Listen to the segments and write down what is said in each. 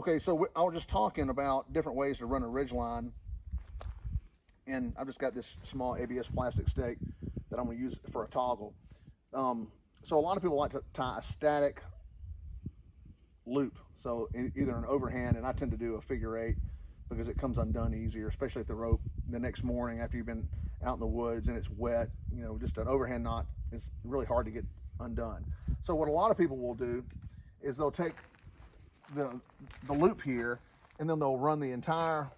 Okay, so I was just talking about different ways to run a Ridgeline, and I've just got this small ABS plastic stake that I'm going to use for a toggle. So a lot of people like to tie a static loop, so either an overhand, and I tend to do a figure eight because it comes undone easier, especially if the rope the next morning after you've been out in the woods and it's wet. You know, just an overhand knot is really hard to get undone. So what a lot of people will do is they'll take the loop here, and then they'll run the entire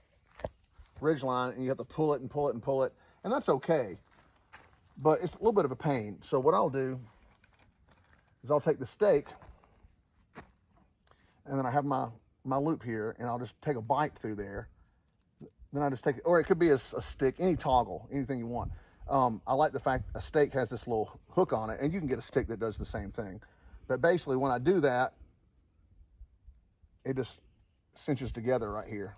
Ridgeline, and you have to pull it and pull it and pull it, and that's okay, but it's a little bit of a pain. So what I'll do is I'll take the stake, and then I have my loop here, and I'll just take a bite through there. Then I just take it, or it could be a stick, any toggle, anything you want. I like the fact a stake has this little hook on it, and you can get a stick that does the same thing. But basically, when I do that, it just cinches together right here,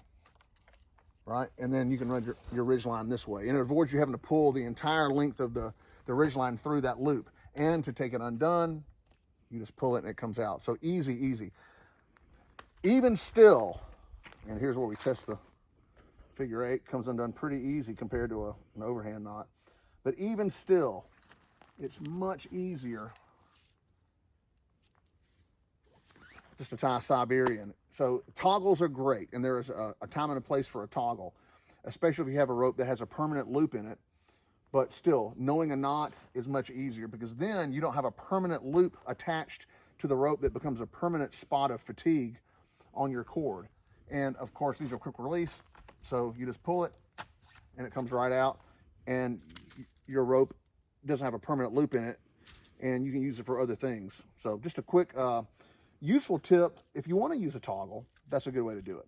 right? And then you can run your Ridgeline this way, and it avoids you having to pull the entire length of the Ridgeline through that loop. And to take it undone, you just pull it and it comes out. So easy, easy. Even still, and here's where we test the figure eight, comes undone pretty easy compared to an overhand knot. But even still, it's much easier just to tie a Siberian. So toggles are great, and there is a time and a place for a toggle, especially if you have a rope that has a permanent loop in it. But still, knowing a knot is much easier, because then you don't have a permanent loop attached to the rope that becomes a permanent spot of fatigue on your cord. And of course, these are quick release, so you just pull it and it comes right out, and your rope doesn't have a permanent loop in it, and you can use it for other things. So just a quick useful tip: if you want to use a toggle, that's a good way to do it.